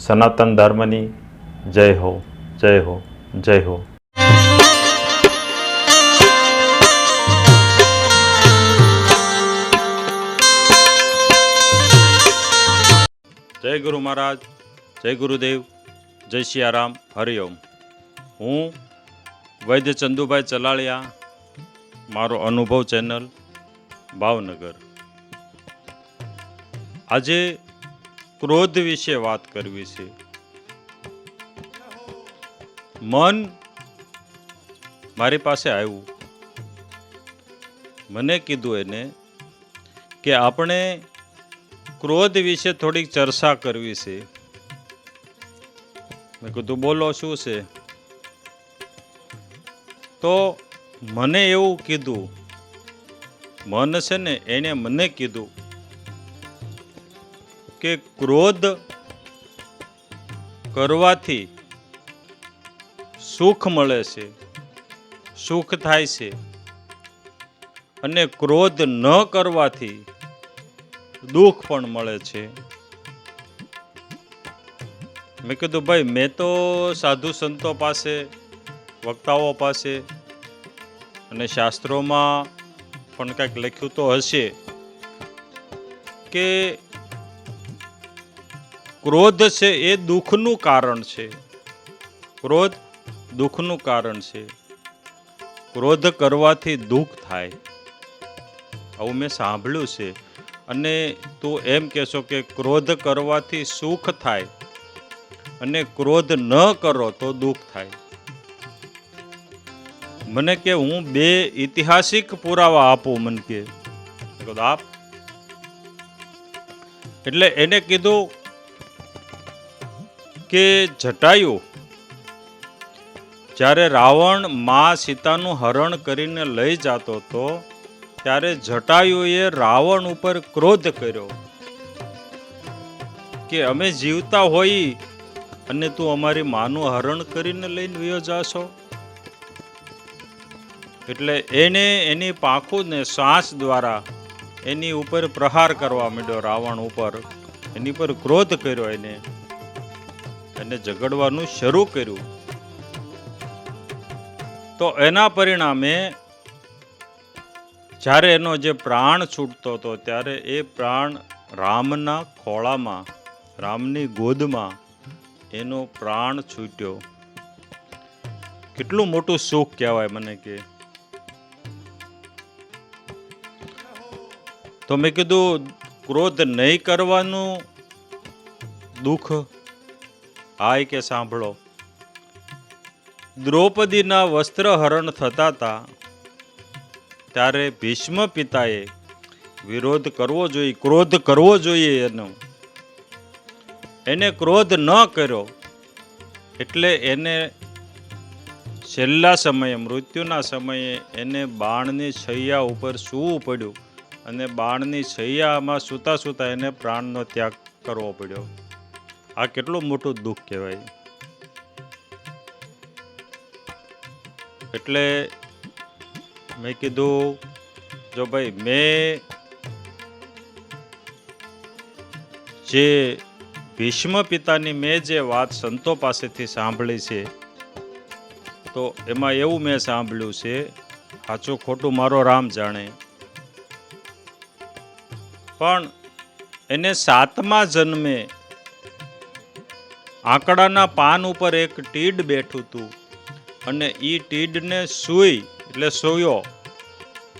સનાતન ધર્મની જય હો, જય હો, જય હો. જય ગુરુ મહારાજ, જય ગુરુદેવ, જય સિયારામ, હરિઓમ. હું વૈદ્ય ચંદુભાઈ ચલાળિયા, મારો અનુભવ ચેનલ, ભાવનગર. આજે ક્રોધ વિશે વાત કરવી છે. મન મારી પાસે આવ્યું, મને કીધું એને કે આપણે ક્રોધ વિશે થોડીક ચર્ચા કરવી છે. મેં કીધું બોલો, શું છે? તો મને એવું કીધું, મન છે ને એને મને કીધું કે ક્રોધ કરવાથી સુખ મળે છે, સુખ થાય છે, અને ક્રોધ ન કરવાથી દુઃખ પણ મળે છે. મેં કીધું ભાઈ, મેં તો સાધુ સંતો પાસે, વક્તાઓ પાસે અને શાસ્ત્રોમાં પણ કંઈક લખ્યું તો હશે કે ક્રોધ છે એ દુઃખનું કારણ છે. ક્રોધ દુઃખનું કારણ છે. ક્રોધ કરવાથી દુઃખ થાય, આવું મેં સાંભળ્યું છે. અને તું એમ કહેશો કે ક્રોધ કરવાથી સુખ થાય અને ક્રોધ ન કરો તો દુઃખ થાય. મને કે હું બે ઐતિહાસિક પુરાવા આપું. મને કે આપ. એટલે એને કીધું કે જટાયુ જ્યારે રાવણ માં સીતાનું હરણ કરીને લઈ જતો હતો, ત્યારે જટાયુએ રાવણ ઉપર ક્રોધ કર્યો કે અમે જીવતા હોઈ અને તું અમારી માનું હરણ કરીને લઈને વયો જાશો. એટલે એને એની પાંખોને શ્વાસ દ્વારા એની ઉપર પ્રહાર કરવા માંડ્યો, રાવણ ઉપર. એની પર ક્રોધ કર્યો, એને ઝઘડવાનું શરૂ કર્યું. તો એના પરિણામે જ્યારે એનો જે પ્રાણ છૂટતો હતો, ત્યારે એ પ્રાણ રામના ખોળામાં, રામની ગોદમાં એનો પ્રાણ છૂટ્યો. કેટલું મોટું સુખ કહેવાય. મને કે તો મેં કીધું ક્રોધ નહીં કરવાનું દુઃખ. હાય કે સાંભળો, દ્રૌપદીના વસ્ત્ર હરણ થતા હતા ત્યારે ભીષ્મ પિતાએ વિરોધ કરવો જોઈએ, ક્રોધ કરવો જોઈએ એનો. એને ક્રોધ ન કર્યો એટલે એને છેલ્લા સમયે, મૃત્યુના સમયે એને બાણની છૈયા ઉપર સૂવું પડ્યું અને બાણની છૈયામાં સૂતા સૂતા એને પ્રાણનો ત્યાગ કરવો પડ્યો. આ કેટલું મોટું દુઃખ કહેવાય. એટલે મેં કીધું, જો ભાઈ મેં જે ભીષ્મ પિતાની મેં જે વાત સંતો પાસેથી સાંભળી છે, તો એમાં એવું મેં સાંભળ્યું છે, સાચું ખોટું મારો રામ જાણે, પણ એને 7મા જન્મે આંકડાના પાન ઉપર એક ટીડ બેઠું હતું અને એ ટીડને સૂઈ, એટલે સોયો,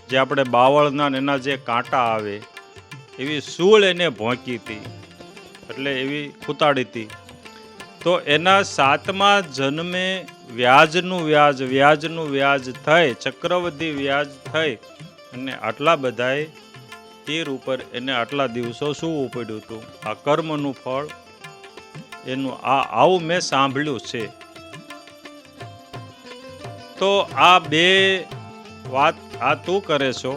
જે આપણે બાવળના એના જે કાંટા આવે એવી સૂળ એને ભોંકી હતી, એટલે એવી ખૂતાડી હતી. તો એના 7મા જન્મે વ્યાજનું વ્યાજ થઈ, ચક્રવર્તી વ્યાજ થઈ અને આટલા બધાએ તીર ઉપર એને આટલા દિવસો સૂવું પડ્યું હતું. આ કર્મનું ફળ એનું આવું મેં સાંભળ્યું છે. તો આ બે વાત આ તું કરે છો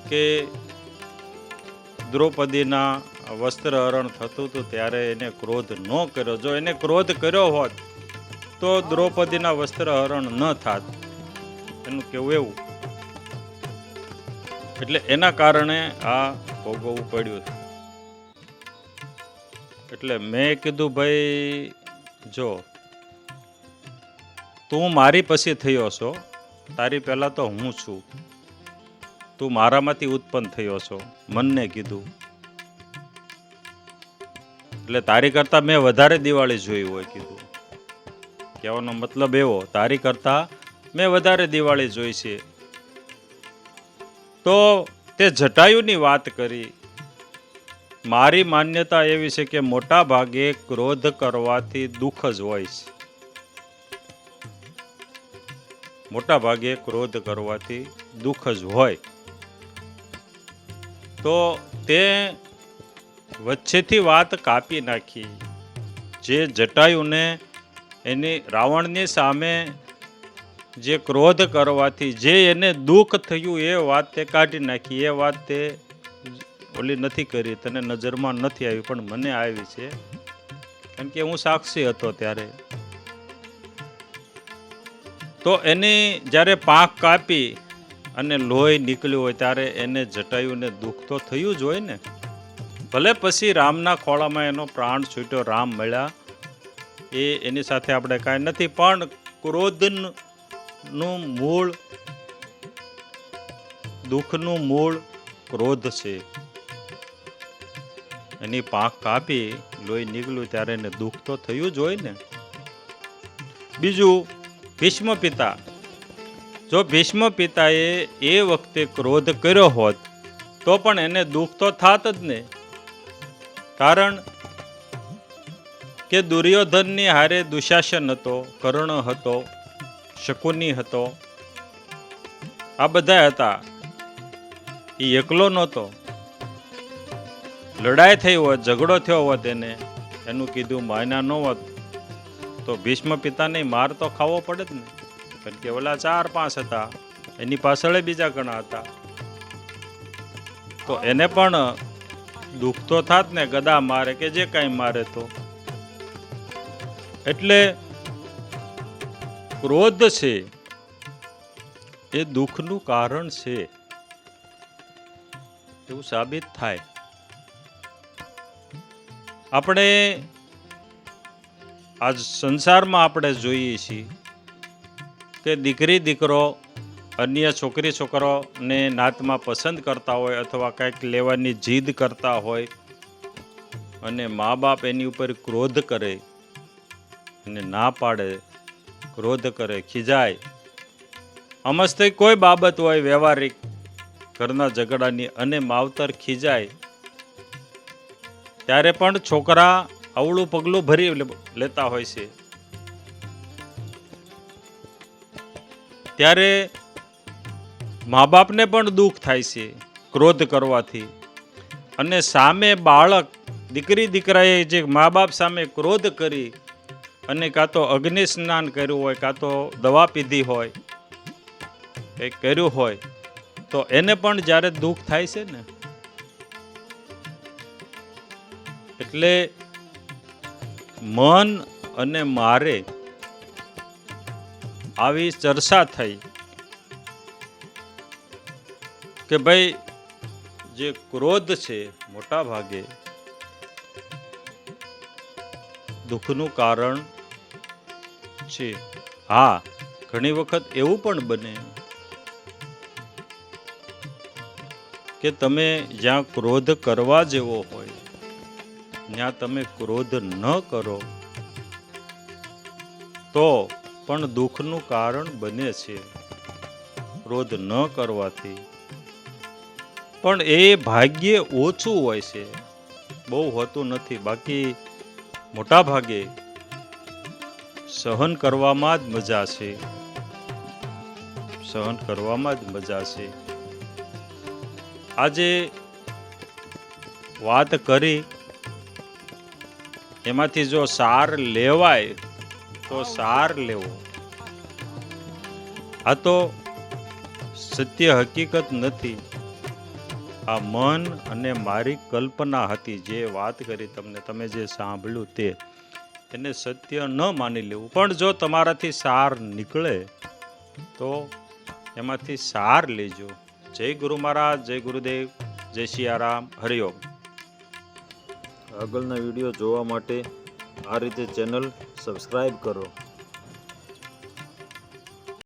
કે દ્રૌપદીના વસ્ત્ર હરણ થતું હતું ત્યારે એને ક્રોધ ન કર્યો. જો એને ક્રોધ કર્યો હોત તો દ્રૌપદીના વસ્ત્ર હરણ ન થાત, એનું કેવું એવું. એટલે એના કારણે આ ભોગવવું પડ્યું. એટલે મેં કીધું ભાઈ જો તું મારી પછી થયો છો, તારી પહેલા તો હું છું, તું મારામાંથી ઉત્પન્ન થયો છો, મનને કીધું. એટલે તારી કરતા મેં વધારે દિવાળી જોઈ હોય કીધું. કહેવાનો મતલબ એવો, તારી કરતા મેં વધારે દિવાળી જોઈ છે. તો તે જટાયુની વાત કરી. મારી માન્યતા એવી છે કે મોટા ભાગે ક્રોધ કરવાથી દુઃખ જ હોય છે. મોટા ભાગે ક્રોધ કરવાથી દુઃખ જ હોય. તો તે વચ્ચેથી વાત કાપી નાખી. જે જટાયુને એની રાવણની સામે જે ક્રોધ કરવાથી જે એને દુઃખ થયું એ વાત તે કાઢી નાખી. એ વાત તે ઓલી નથી કરી, તને નજરમાં નથી આવી, પણ મને આવી છે, કારણ કે હું સાક્ષી હતો ત્યારે. તો એની જ્યારે પાંખ કાપી અને લોહી નીકળ્યું હોય ત્યારે એને જટાયુને દુઃખ તો થયું જ હોય ને. ભલે પછી રામના ખોળામાં એનો પ્રાણ છૂટ્યો, રામ મળ્યા, એ એની સાથે આપણે કાંઈ નથી, પણ ક્રોધનું મૂળ, દુઃખનું મૂળ ક્રોધ છે. એની પાંખ કાપી લોહી નીકળ્યું ત્યારે એને દુઃખ તો થયું જ હોય ને. બીજું, ભીષ્મ પિતા, જો ભીષ્મ પિતાએ એ વખતે ક્રોધ કર્યો હોત તો પણ એને દુઃખ તો થાત જ ને. કારણ કે દુર્યોધનની હારે દુશાસન હતો, કર્ણ હતો, શકુની હતો, આ બધા હતા. એ એકલો નહોતો. લડાઈ થઈ હોત, ઝઘડો થયો હોત, એનું કીધું માયના ન હોત તો ભીષ્મ પિતાને માર તો ખાવો પડે જ ને. કારણ કે ઓલા 4-5 હતા, એની પાછળ બીજા ઘણા હતા, તો એને પણ દુઃખ તો થાત ને, ગદા મારે કે જે કાંઈ મારે તો. એટલે ક્રોધ છે એ દુઃખનું કારણ છે એવું સાબિત થાય. આપણે આજ સંસારમાં આપણે જોઈએ છીએ કે દીકરી દીકરો અન્ય છોકરી છોકરાઓને નાતમાં પસંદ કરતા હોય અથવા કંઈક લેવાની જીદ કરતા હોય અને મા બાપ એની ઉપર ક્રોધ કરે અને ના પાડે, ક્રોધ કરે, ખીજાય. અમસ્તે કોઈ બાબત હોય વ્યવહારિક ઘરના ઝઘડાની અને માવતર ખીજાય ત્યારે પણ છોકરા અવળું પગલું ભરી લેતા હોય છે. ત્યારે મા બાપને પણ દુઃખ થાય છે ક્રોધ કરવાથી. અને સામે બાળક, દીકરી દીકરાએ જે મા બાપ સામે ક્રોધ કરી અને કાં તો અગ્નિ સ્નાન કર્યું હોય, કાં તો દવા પીધી હોય, કંઈક કર્યું હોય, તો એને પણ જ્યારે દુઃખ થાય છે ને. એટલે મન અને મારે આવી ચર્ચા થઈ કે ભાઈ જે ક્રોધ છે મોટા ભાગે દુઃખનું કારણ છે. હા, ઘણી વખત એવું પણ બને કે તમે જ્યાં ક્રોધ કરવા જેવો હોય ત્યાં તમે ક્રોધ ન કરો તો પણ દુઃખનું કારણ બને છે ક્રોધ ન કરવાથી. પણ એ ભાગ્યે ઓછું હોય છે, બહુ હોતું નથી. બાકી મોટા ભાગે સહન કરવામાં જ મજા છે, સહન કરવામાં જ મજા છે. આજે વાત કરી એમાંથી જો સાર લેવાય તો સાર લેવો. આ તો સત્ય હકીકત નથી, આ મન અને મારી કલ્પના હતી. જે વાત કરી તમને, તમે જે સાંભળ્યું તે, એને સત્ય ન માની લેવું. પણ જો તમારાથી સાર નીકળે તો એમાંથી સાર લેજો. જય ગુરુ મહારાજ, જય ગુરુદેવ, જય સિયારામ, હરિઓમ. આગળના વિડીયો જોવા માટે આ રીતે ચેનલ સબસ્ક્રાઈબ કરો.